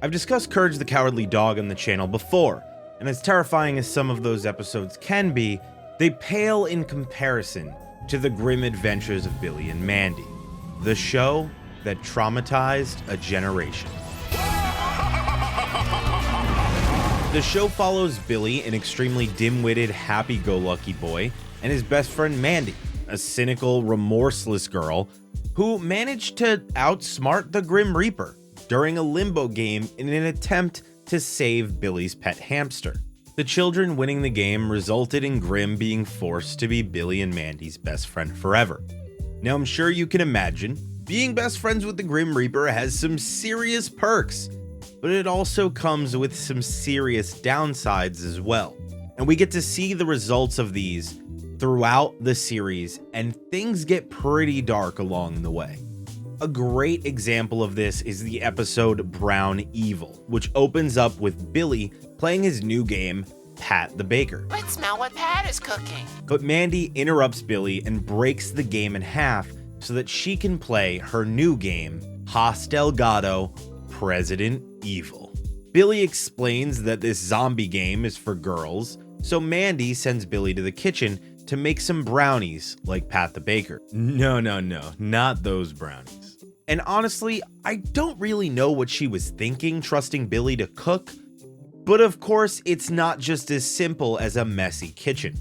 I've discussed Courage the Cowardly Dog on the channel before, and as terrifying as some of those episodes can be, they pale in comparison to the grim adventures of Billy and Mandy, the show that traumatized a generation. The show follows Billy, an extremely dim-witted, happy-go-lucky boy, and his best friend Mandy, a cynical, remorseless girl who managed to outsmart the Grim Reaper during a limbo game in an attempt to save Billy's pet hamster. The children winning the game resulted in Grim being forced to be Billy and Mandy's best friend forever. Now, I'm sure you can imagine, being best friends with the Grim Reaper has some serious perks, but it also comes with some serious downsides as well. And we get to see the results of these throughout the series, and things get pretty dark along the way. A great example of this is the episode Brown Evil, which opens up with Billy playing his new game, Pat the Baker. Let's smell what Pat is cooking. But Mandy interrupts Billy and breaks the game in half so that she can play her new game, Has Delgado, President Evil. Billy explains that this zombie game is for girls, so Mandy sends Billy to the kitchen to make some brownies like Pat the Baker. No, not those brownies. And honestly, I don't really know what she was thinking trusting Billy to cook, but of course it's not just as simple as a messy kitchen,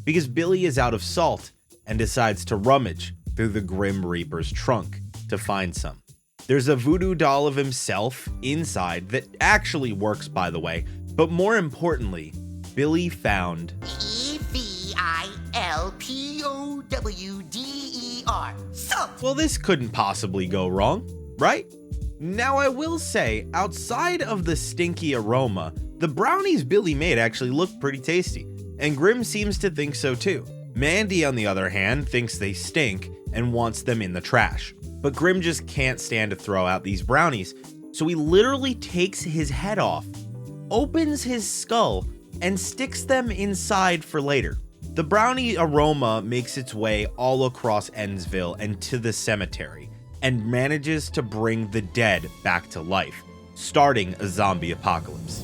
because Billy is out of salt and decides to rummage through the Grim Reaper's trunk to find some. There's a voodoo doll of himself inside that actually works, by the way, but more importantly, Billy found EVILPOWDER. Salt! Well, this couldn't possibly go wrong, right? Now, I will say, outside of the stinky aroma, the brownies Billy made actually look pretty tasty, and Grim seems to think so too. Mandy, on the other hand, thinks they stink and wants them in the trash. But Grim just can't stand to throw out these brownies, so he literally takes his head off, opens his skull, and sticks them inside for later. The brownie aroma makes its way all across Ennsville and to the cemetery, and manages to bring the dead back to life, starting a zombie apocalypse.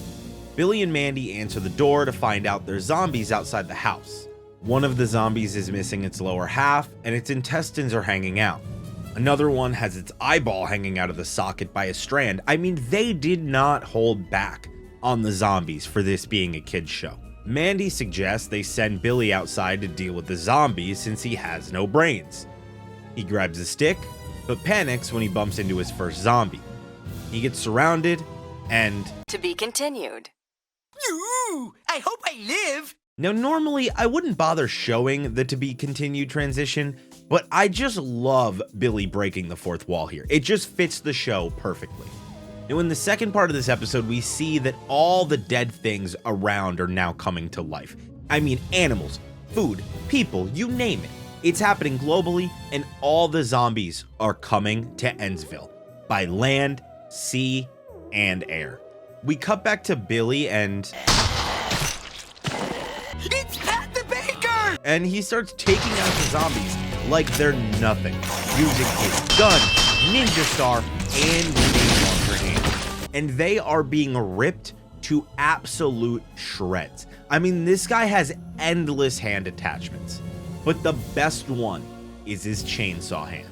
Billy and Mandy answer the door to find out there's zombies outside the house. One of the zombies is missing its lower half, and its intestines are hanging out. Another one has its eyeball hanging out of the socket by a strand. I mean, they did not hold back on the zombies for this being a kid's show. Mandy suggests they send Billy outside to deal with the zombies since he has no brains. He grabs a stick, but panics when he bumps into his first zombie. He gets surrounded and... To be continued. Ooh, I hope I live. Now, normally I wouldn't bother showing the to be continued transition, but I just love Billy breaking the fourth wall here. It just fits the show perfectly. Now, in the second part of this episode, we see that all the dead things around are now coming to life. I mean, animals, food, people, you name it. It's happening globally, and all the zombies are coming to Ennsville by land, sea, and air. We cut back to Billy and... It's Pat the Baker! And he starts taking out the zombies like they're nothing, using his gun, ninja star, and grenade launcher hand. And they are being ripped to absolute shreds. I mean, this guy has endless hand attachments, but the best one is his chainsaw hand.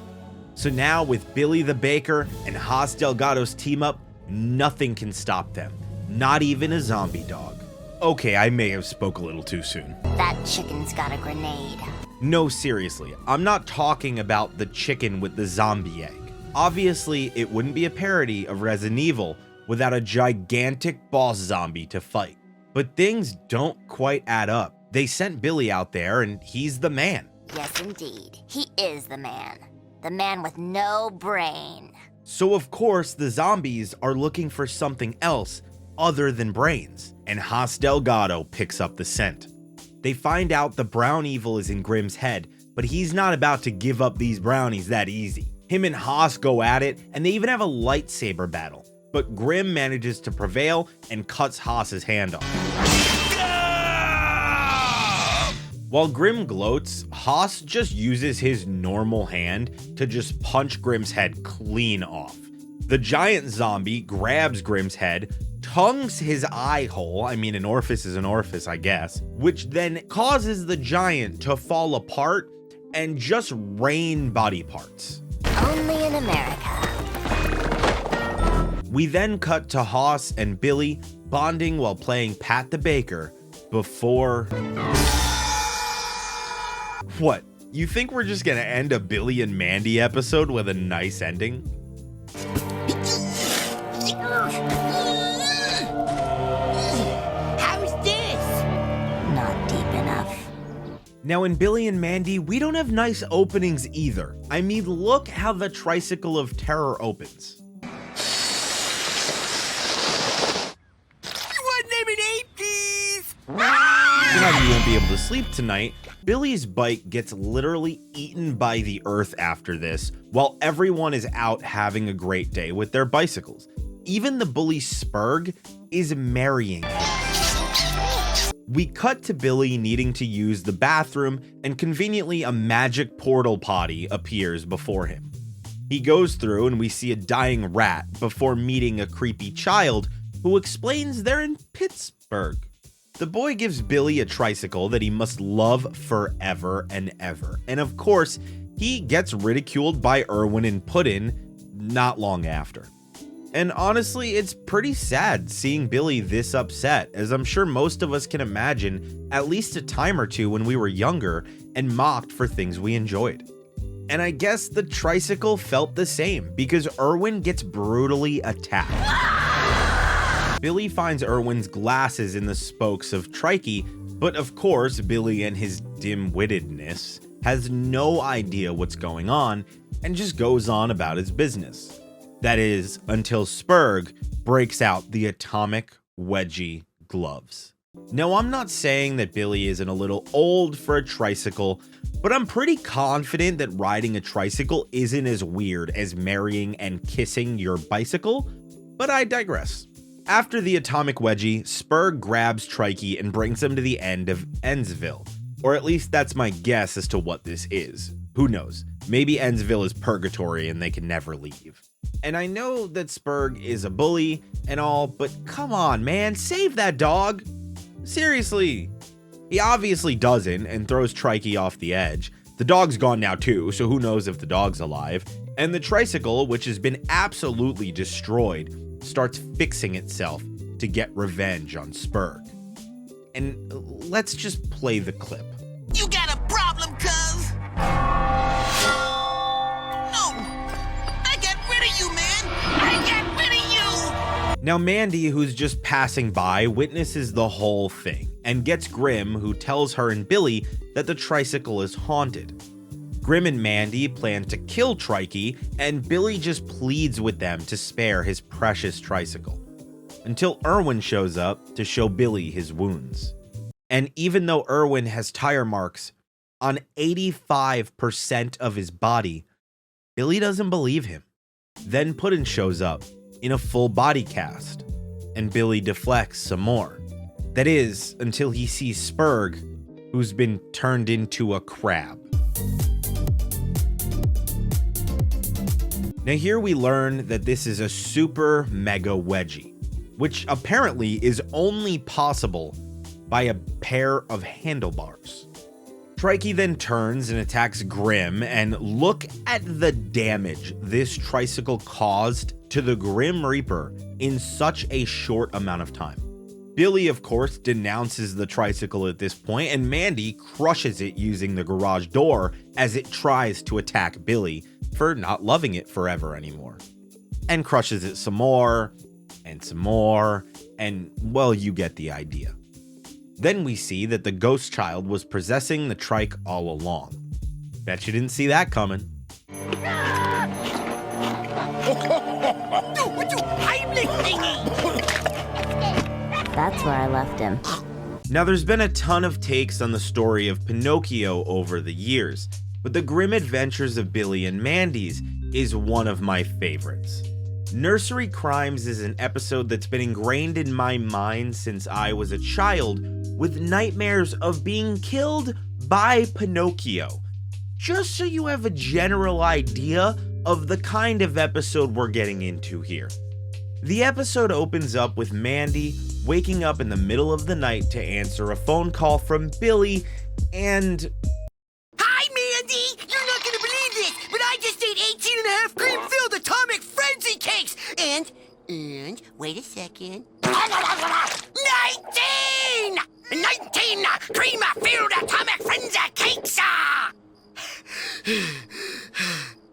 So now with Billy the Baker and Has Delgado's team up, nothing can stop them, not even a zombie dog. Okay, I may have spoke a little too soon. That chicken's got a grenade. No, seriously, I'm not talking about the chicken with the zombie egg. Obviously, it wouldn't be a parody of Resident Evil without a gigantic boss zombie to fight. But things don't quite add up. They sent Billy out there and he's the man. Yes, indeed. He is the man. The man with no brain. So of course, the zombies are looking for something else other than brains, and Has Delgado picks up the scent. They find out the brown evil is in Grim's head, but he's not about to give up these brownies that easy. Him and Has go at it, and they even have a lightsaber battle, but Grim manages to prevail and cuts Has's hand off. While Grim gloats, Has just uses his normal hand to just punch Grim's head clean off. The giant zombie grabs Grimm's head, tongues his eye hole, an orifice is an orifice, I guess, which then causes the giant to fall apart and just rain body parts. Only in America. We then cut to Hoss and Billy bonding while playing Pat the Baker before... What? You think we're just gonna end a Billy and Mandy episode with a nice ending? How's this? Not deep enough. Now in Billy and Mandy, we don't have nice openings either. Look how the Tricycle of Terror opens. One lemonade, please. Now you won't be able to sleep tonight. Billy's bike gets literally eaten by the earth after this, while everyone is out having a great day with their bicycles. Even the bully Spurg is marrying him. We cut to Billy needing to use the bathroom, and conveniently a magic portal potty appears before him. He goes through and we see a dying rat before meeting a creepy child who explains they're in Pittsburgh. The boy gives Billy a tricycle that he must love forever and ever. And of course, he gets ridiculed by Erwin and Puddin not long after. And honestly, it's pretty sad seeing Billy this upset, as I'm sure most of us can imagine at least a time or two when we were younger and mocked for things we enjoyed. And I guess the tricycle felt the same because Erwin gets brutally attacked. Billy finds Erwin's glasses in the spokes of Trikey, but of course, Billy and his dim-wittedness has no idea what's going on and just goes on about his business. That is, until Spurg breaks out the atomic wedgie gloves. Now, I'm not saying that Billy isn't a little old for a tricycle, but I'm pretty confident that riding a tricycle isn't as weird as marrying and kissing your bicycle, but I digress. After the atomic wedgie, Spurg grabs Trikey and brings him to the end of Ennsville, or at least that's my guess as to what this is. Who knows? Maybe Ennsville is purgatory and they can never leave. And I know that Spurg is a bully and all, but come on, man, save that dog. Seriously. He obviously doesn't and throws Trikey off the edge. The dog's gone now too, so who knows if the dog's alive. And the tricycle, which has been absolutely destroyed, starts fixing itself to get revenge on Spurg. And let's just play the clip. You got a problem, cuz? Now Mandy, who's just passing by, witnesses the whole thing and gets Grim, who tells her and Billy that the tricycle is haunted. Grim and Mandy plan to kill Trikey, and Billy just pleads with them to spare his precious tricycle, until Erwin shows up to show Billy his wounds. And even though Erwin has tire marks on 85% of his body, Billy doesn't believe him. Then Puddin shows up in a full body cast, and Billy deflects some more. That is, until he sees Spurg, who's been turned into a crab. Now here we learn that this is a super mega wedgie, which apparently is only possible by a pair of handlebars. Trikey then turns and attacks Grim, and look at the damage this tricycle caused to the Grim Reaper in such a short amount of time. Billy, of course, denounces the tricycle at this point, and Mandy crushes it using the garage door as it tries to attack Billy for not loving it forever anymore. And crushes it some more, and well, you get the idea. Then we see that the ghost child was possessing the trike all along. Bet you didn't see that coming. That's where I left him. Now there's been a ton of takes on the story of Pinocchio over the years, but the grim adventures of Billy and Mandy's is one of my favorites. Nursery Crimes is an episode that's been ingrained in my mind since I was a child, with nightmares of being killed by Pinocchio. Just so you have a general idea of the kind of episode we're getting into here. The episode opens up with Mandy waking up in the middle of the night to answer a phone call from Billy and... Hi, Mandy! You're not gonna believe this, but I just ate 18 and a half cream-filled atomic frenzy cakes! And, wait a second. 19! 19 cream-filled atomic frenzy cakes!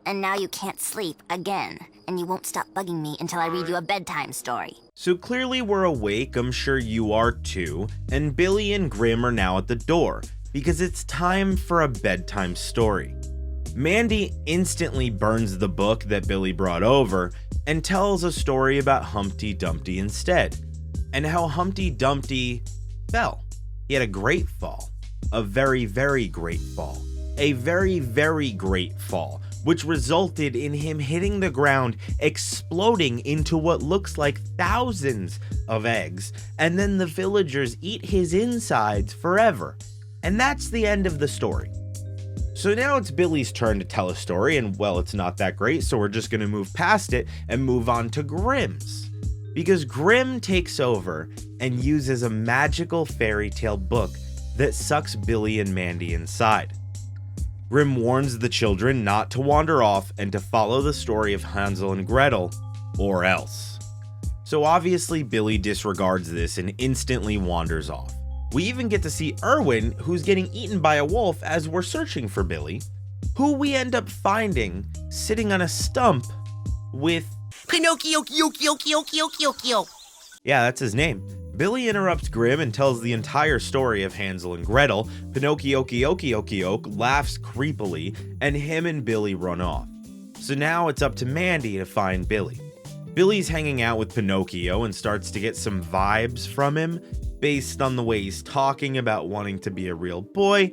And now you can't sleep again, and you won't stop bugging me until I read you a bedtime story. So clearly we're awake, I'm sure you are too, and Billy and Grim are now at the door, because it's time for a bedtime story. Mandy instantly burns the book that Billy brought over and tells a story about Humpty Dumpty instead, and how Humpty Dumpty fell. He had a great fall, a very, very great fall, a very, very great fall, which resulted in him hitting the ground, exploding into what looks like thousands of eggs, and then the villagers eat his insides forever. And that's the end of the story. So now it's Billy's turn to tell a story, and well, it's not that great, so we're just gonna move past it and move on to Grimm's. Because Grimm takes over and uses a magical fairy tale book that sucks Billy and Mandy inside. Grimm warns the children not to wander off and to follow the story of Hansel and Gretel, or else. So obviously Billy disregards this and instantly wanders off. We even get to see Erwin, who's getting eaten by a wolf as we're searching for Billy, who we end up finding sitting on a stump with Pinocchio, Pinocchio. Yeah, that's his name. Billy interrupts Grimm and tells the entire story of Hansel and Gretel. Pinocchio laughs creepily, and him and Billy run off. So now it's up to Mandy to find Billy. Billy's hanging out with Pinocchio and starts to get some vibes from him based on the way he's talking about wanting to be a real boy.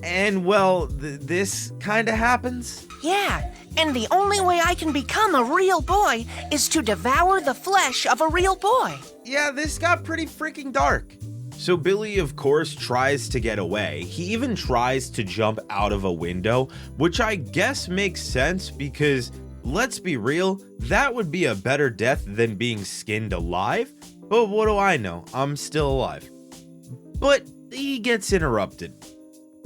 And well, this kind of happens. Yeah, and the only way I can become a real boy is to devour the flesh of a real boy. Yeah, this got pretty freaking dark. So Billy, of course, tries to get away. He even tries to jump out of a window, which I guess makes sense because, let's be real, that would be a better death than being skinned alive. But what do I know? I'm still alive. But he gets interrupted.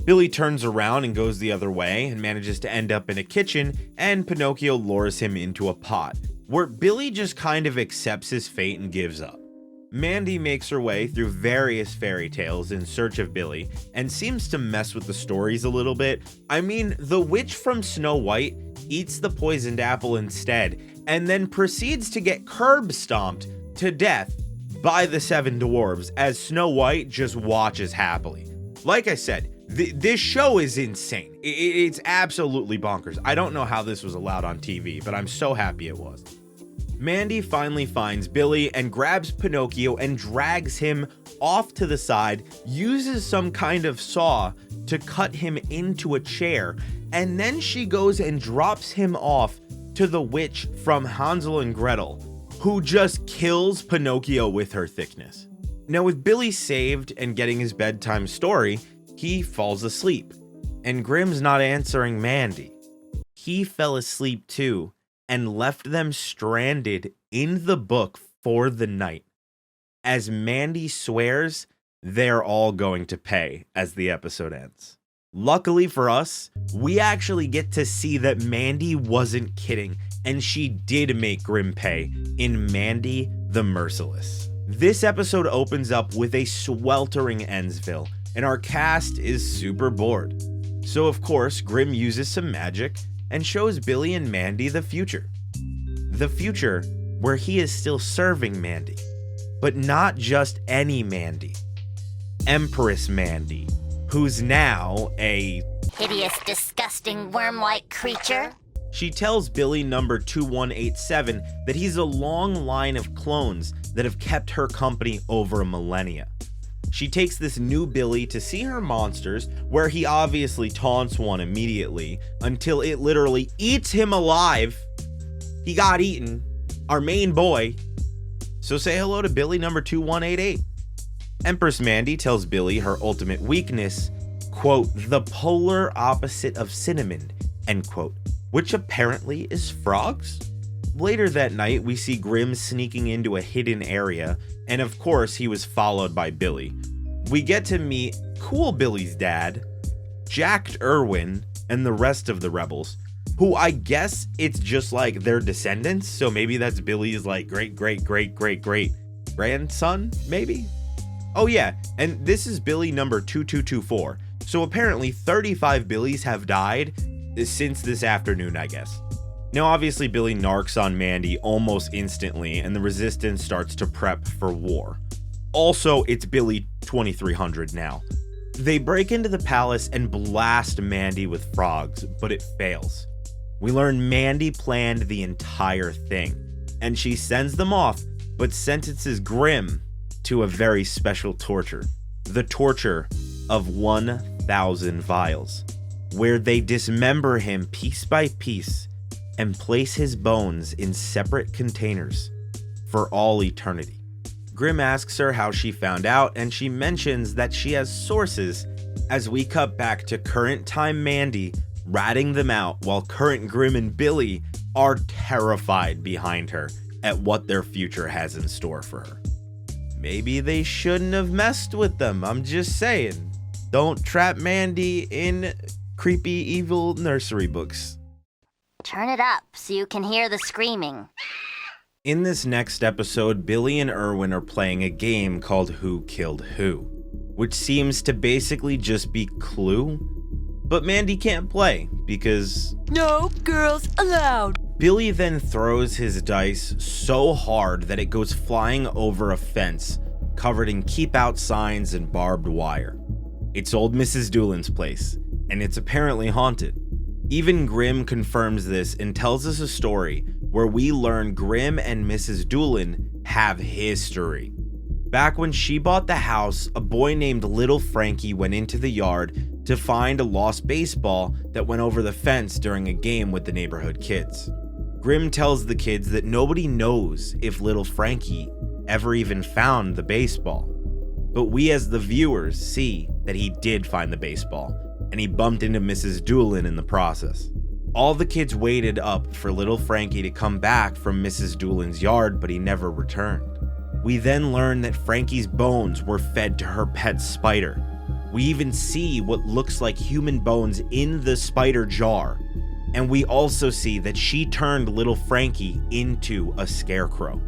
Billy turns around and goes the other way and manages to end up in a kitchen, and Pinocchio lures him into a pot, where Billy just kind of accepts his fate and gives up. Mandy makes her way through various fairy tales in search of Billy and seems to mess with the stories a little bit. I mean, the witch from Snow White eats the poisoned apple instead and then proceeds to get curb stomped to death by the 7 dwarves as Snow White just watches happily. Like I said, this show is insane. It's absolutely bonkers. I don't know how this was allowed on TV, but I'm so happy it was. Mandy finally finds Billy and grabs Pinocchio and drags him off to the side, uses some kind of saw to cut him into a chair, and then she goes and drops him off to the witch from Hansel and Gretel, who just kills Pinocchio with her thickness. Now, with Billy saved and getting his bedtime story, he falls asleep, and Grimm's not answering Mandy. He fell asleep too and left them stranded in the book for the night. As Mandy swears, they're all going to pay as the episode ends. Luckily for us, we actually get to see that Mandy wasn't kidding, and she did make Grimm pay in Mandy the Merciless. This episode opens up with a sweltering Ennsville, and our cast is super bored. So of course, Grimm uses some magic and shows Billy and Mandy the future. The future where he is still serving Mandy, but not just any Mandy. Empress Mandy, who's now a Hideous, disgusting, worm-like creature. She tells Billy number 2187 that he's a long line of clones that have kept her company over a millennia. She takes this new Billy to see her monsters, where he obviously taunts one immediately until it literally eats him alive. He got eaten, our main boy. So say hello to Billy number 2188. Empress Mandy tells Billy her ultimate weakness, quote, the polar opposite of cinnamon, end quote, which apparently is frogs. Later that night, we see Grim sneaking into a hidden area, and of course, he was followed by Billy. We get to meet Cool Billy's dad, Jacked Irwin, and the rest of the rebels, who I guess it's just like their descendants, so maybe that's Billy's like great grandson, maybe? Oh yeah, and this is Billy number 2224, so apparently 35 Billys have died since this afternoon, I guess. Now obviously Billy narcs on Mandy almost instantly, and the resistance starts to prep for war. Also, it's Billy 2300 now. They break into the palace and blast Mandy with frogs, but it fails. We learn Mandy planned the entire thing, and she sends them off, but sentences Grim to a very special torture. The torture of 1,000 vials, where they dismember him piece by piece and place his bones in separate containers for all eternity. Grim asks her how she found out, and she mentions that she has sources as we cut back to current time Mandy ratting them out while current Grim and Billy are terrified behind her at what their future has in store for her. Maybe they shouldn't have messed with them, I'm just saying. Don't trap Mandy in creepy evil nursery books. Turn it up so you can hear the screaming. In this next episode, Billy and Irwin are playing a game called Who Killed Who, which seems to basically just be Clue. But Mandy can't play because No girls allowed. Billy then throws his dice so hard that it goes flying over a fence covered in keep out signs and barbed wire. It's old Mrs. Doolin's place, and it's apparently haunted. Even Grim confirms this and tells us a story where we learn Grim and Mrs. Doolin have history. Back when she bought the house, a boy named Little Frankie went into the yard to find a lost baseball that went over the fence during a game with the neighborhood kids. Grim tells the kids that nobody knows if Little Frankie ever even found the baseball. But we as the viewers see that he did find the baseball, and he bumped into Mrs. Doolin in the process. All the kids waited up for Little Frankie to come back from Mrs. Doolin's yard, but he never returned. We then learn that Frankie's bones were fed to her pet spider. We even see what looks like human bones in the spider jar. And we also see that she turned Little Frankie into a scarecrow.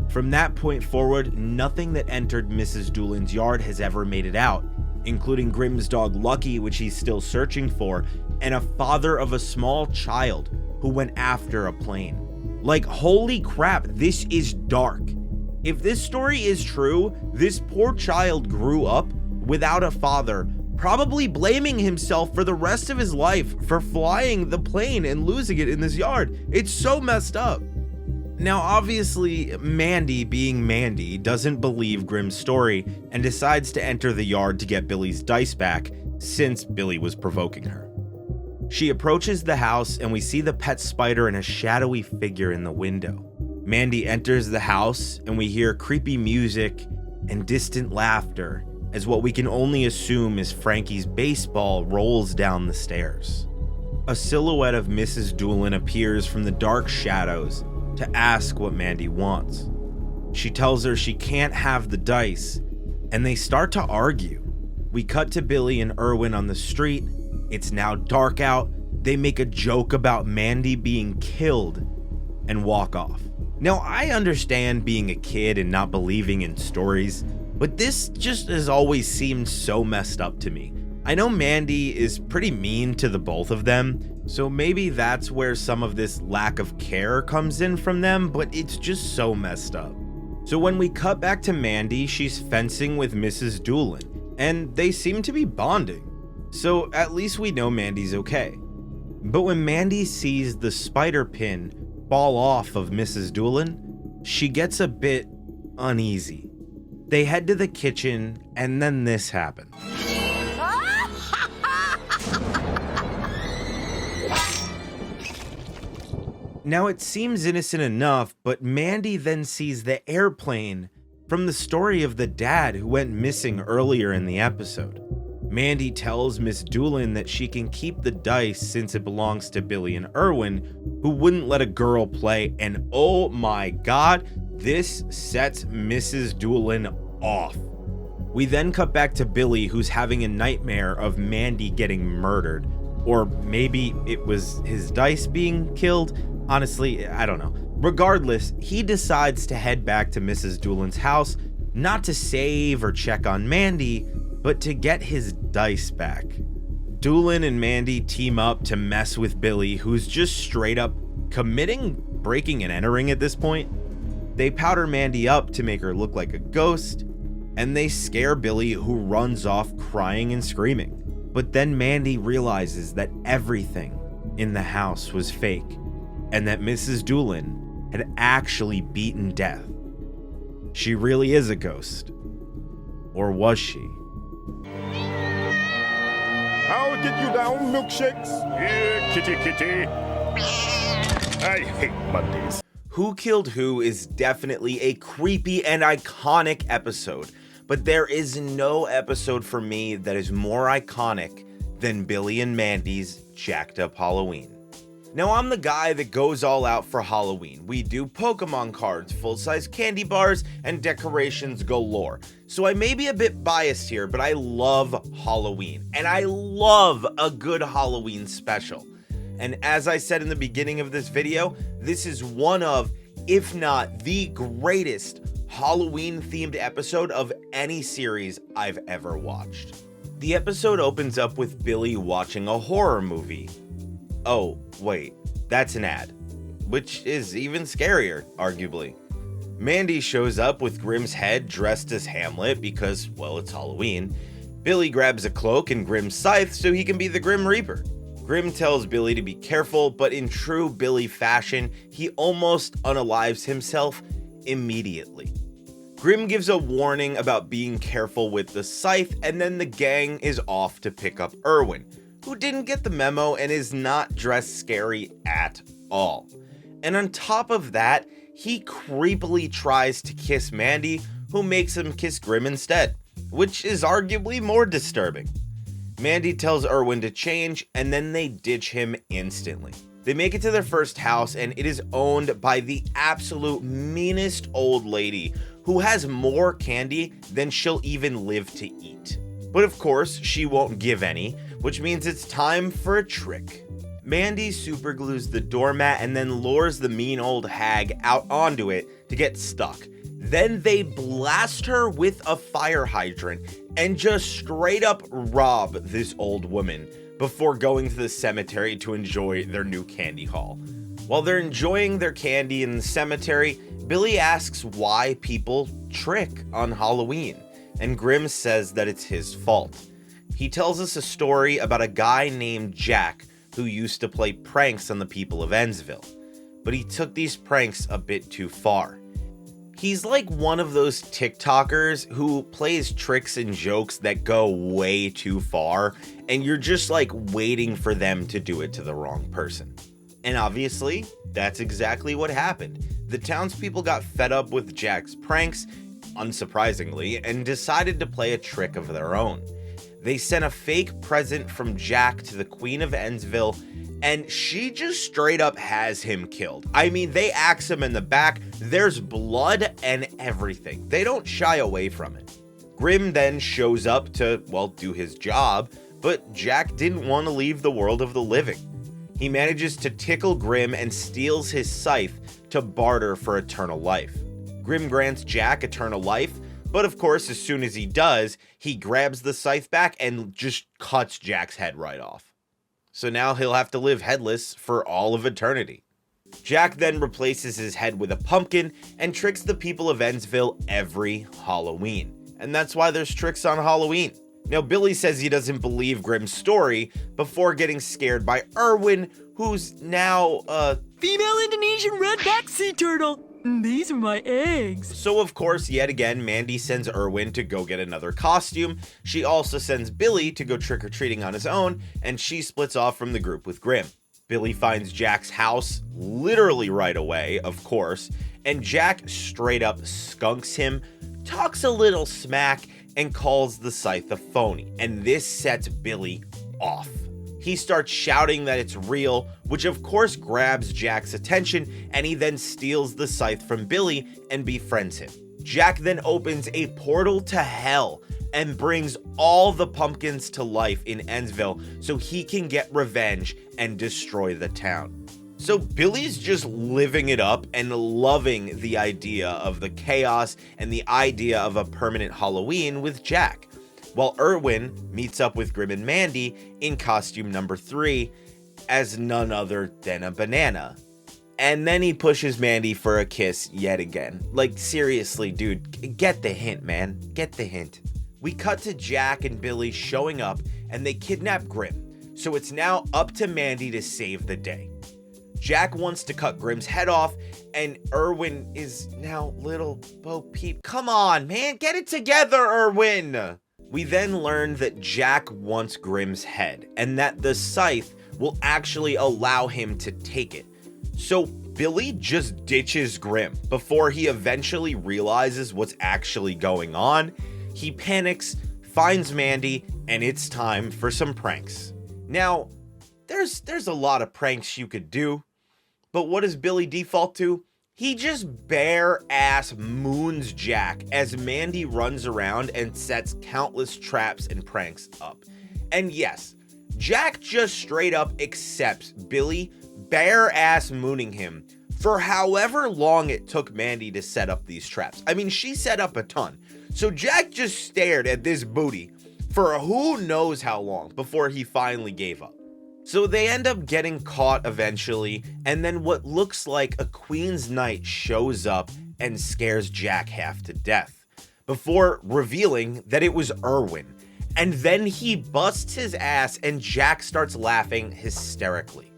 From that point forward, nothing that entered Mrs. Doolin's yard has ever made it out, including Grim's dog Lucky, which he's still searching for, and a father of a small child who went after a plane. Like, holy crap, this is dark. If this story is true, this poor child grew up without a father, probably blaming himself for the rest of his life for flying the plane and losing it in this yard. It's so messed up. Now, obviously, Mandy, being Mandy, doesn't believe Grim's story and decides to enter the yard to get Billy's dice back, since Billy was provoking her. She approaches the house and we see the pet spider and a shadowy figure in the window. Mandy enters the house and we hear creepy music and distant laughter as what we can only assume is Frankie's baseball rolls down the stairs. A silhouette of Mrs. Doolin appears from the dark shadows to ask what Mandy wants. She tells her she can't have the dice, and they start to argue. We cut to Billy and Irwin on the street. It's now dark out. They make a joke about Mandy being killed and walk off. Now, I understand being a kid and not believing in stories, but this just has always seemed so messed up to me. I know Mandy is pretty mean to the both of them, so maybe that's where some of this lack of care comes in from them, but it's just so messed up. So when we cut back to Mandy, she's fencing with Mrs. Doolin, and they seem to be bonding. So at least we know Mandy's okay. But when Mandy sees the spider pin fall off of Mrs. Doolin, she gets a bit uneasy. They head to the kitchen, and then this happens. Now it seems innocent enough, but Mandy then sees the airplane from the story of the dad who went missing earlier in the episode. Mandy tells Miss Doolin that she can keep the dice since it belongs to Billy and Erwin, who wouldn't let a girl play, and oh my god, this sets Mrs. Doolin off. We then cut back to Billy, who's having a nightmare of Mandy getting murdered. Or maybe it was his dice being killed. Honestly, I don't know. Regardless, he decides to head back to Mrs. Doolin's house, not to save or check on Mandy, but to get his dice back. Doolin and Mandy team up to mess with Billy, who's just straight up committing breaking and entering at this point. They powder Mandy up to make her look like a ghost, and they scare Billy, who runs off crying and screaming. But then Mandy realizes that everything in the house was fake, and that Mrs. Doolin had actually beaten death. She really is a ghost. Or was she? I'll get you down, milkshakes. Yeah, kitty kitty. I hate Mondays. Who Killed Who is definitely a creepy and iconic episode, but there is no episode for me that is more iconic than Billy and Mandy's Jacked Up Halloween. Now, I'm the guy that goes all out for Halloween. We do Pokemon cards, full-size candy bars, and decorations galore. So I may be a bit biased here, but I love Halloween, and I love a good Halloween special. And as I said in the beginning of this video, this is one of, if not the greatest Halloween-themed episode of any series I've ever watched. The episode opens up with Billy watching a horror movie. Oh, wait, that's an ad, which is even scarier, arguably. Mandy shows up with Grimm's head dressed as Hamlet because, well, it's Halloween. Billy grabs a cloak and Grimm's scythe so he can be the Grim Reaper. Grimm tells Billy to be careful, but in true Billy fashion, he almost unalives himself immediately. Grimm gives a warning about being careful with the scythe, and then the gang is off to pick up Erwin, who didn't get the memo and is not dressed scary at all. And on top of that, he creepily tries to kiss Mandy, who makes him kiss Grimm instead, which is arguably more disturbing. Mandy tells Erwin to change, and then they ditch him instantly. They make it to their first house, and it is owned by the absolute meanest old lady who has more candy than she'll even live to eat. But of course, she won't give any, which means it's time for a trick. Mandy superglues the doormat and then lures the mean old hag out onto it to get stuck. Then they blast her with a fire hydrant and just straight up rob this old woman before going to the cemetery to enjoy their new candy haul. While they're enjoying their candy in the cemetery, Billy asks why people trick on Halloween, and Grimm says that it's his fault. He tells us a story about a guy named Jack who used to play pranks on the people of Ennsville, but he took these pranks a bit too far. He's like one of those TikTokers who plays tricks and jokes that go way too far, and you're just like waiting for them to do it to the wrong person. And obviously, that's exactly what happened. The townspeople got fed up with Jack's pranks, unsurprisingly, and decided to play a trick of their own. They sent a fake present from Jack to the Queen of Ennsville, and she just straight up has him killed. I mean, they axe him in the back, there's blood and everything. They don't shy away from it. Grimm then shows up to, well, do his job, but Jack didn't want to leave the world of the living. He manages to tickle Grimm and steals his scythe to barter for eternal life. Grimm grants Jack eternal life, but of course, as soon as he does, he grabs the scythe back and just cuts Jack's head right off. So now he'll have to live headless for all of eternity. Jack then replaces his head with a pumpkin and tricks the people of Ennsville every Halloween. And that's why there's tricks on Halloween. Now, Billy says he doesn't believe Grimm's story before getting scared by Erwin, who's now female Indonesian redback sea turtle. These are my eggs. So of course, yet again, Mandy sends Erwin to go get another costume. She also sends Billy to go trick-or-treating on his own, and she splits off from the group with Grimm. Billy finds Jack's house literally right away, of course, and Jack straight up skunks him, talks a little smack, and calls the scythe a phony, and this sets Billy off. He starts shouting that it's real, which of course grabs Jack's attention, and he then steals the scythe from Billy and befriends him. Jack then opens a portal to hell and brings all the pumpkins to life in Ennsville so he can get revenge and destroy the town. So Billy's just living it up and loving the idea of the chaos and the idea of a permanent Halloween with Jack, while Erwin meets up with Grim and Mandy in costume number 3 as none other than a banana. And then he pushes Mandy for a kiss yet again. Like, seriously, dude, get the hint, man. Get the hint. We cut to Jack and Billy showing up, and they kidnap Grim. So it's now up to Mandy to save the day. Jack wants to cut Grim's head off, and Erwin is now little Bo Peep. Come on, man, get it together, Erwin! We then learn that Jack wants Grim's head, and that the scythe will actually allow him to take it. So Billy just ditches Grim before he eventually realizes what's actually going on. He panics, finds Mandy, and it's time for some pranks. Now, there's a lot of pranks you could do, but what does Billy default to? He just bare ass moons Jack as Mandy runs around and sets countless traps and pranks up. And yes, Jack just straight up accepts Billy bare ass mooning him for however long it took Mandy to set up these traps. I mean, she set up a ton. So Jack just stared at this booty for who knows how long before he finally gave up. So they end up getting caught eventually, and then what looks like a Queen's Knight shows up and scares Jack half to death, before revealing that it was Erwin. And then he busts his ass and Jack starts laughing hysterically.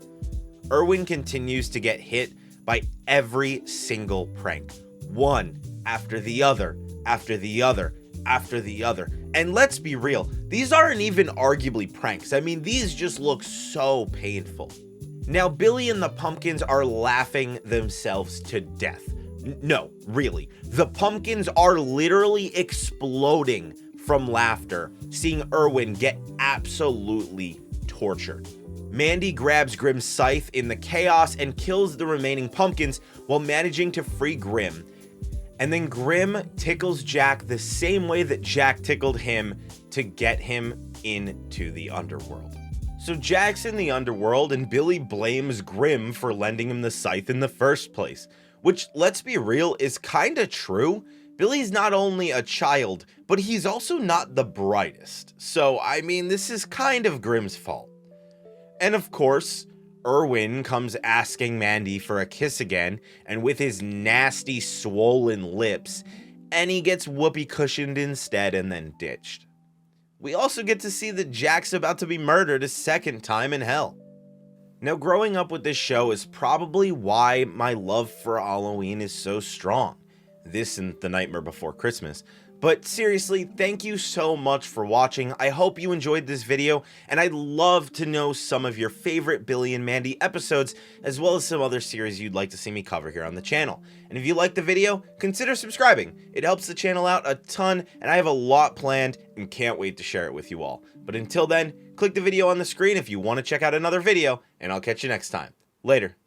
Erwin continues to get hit by every single prank, one after the other, after the other, after the other. And let's be real, these aren't even arguably pranks. I mean, these just look so painful. Now, Billy and the pumpkins are laughing themselves to death. No, really. The pumpkins are literally exploding from laughter, seeing Erwin get absolutely tortured. Mandy grabs Grim's scythe in the chaos and kills the remaining pumpkins while managing to free Grim. And then Grim tickles Jack the same way that Jack tickled him to get him into the underworld. So Jack's in the underworld and Billy blames Grim for lending him the scythe in the first place, which, let's be real, is kinda true. Billy's not only a child, but he's also not the brightest. So, I mean, this is kind of Grim's fault. And of course, Erwin comes asking Mandy for a kiss again, and with his nasty swollen lips, and he gets whoopee cushioned instead and then ditched. We also get to see that Jack's about to be murdered a second time in hell. Now, growing up with this show is probably why my love for Halloween is so strong. This and The Nightmare Before Christmas. But seriously, thank you so much for watching. I hope you enjoyed this video, and I'd love to know some of your favorite Billy and Mandy episodes, as well as some other series you'd like to see me cover here on the channel. And if you liked the video, consider subscribing. It helps the channel out a ton, and I have a lot planned and can't wait to share it with you all. But until then, click the video on the screen if you want to check out another video, and I'll catch you next time. Later.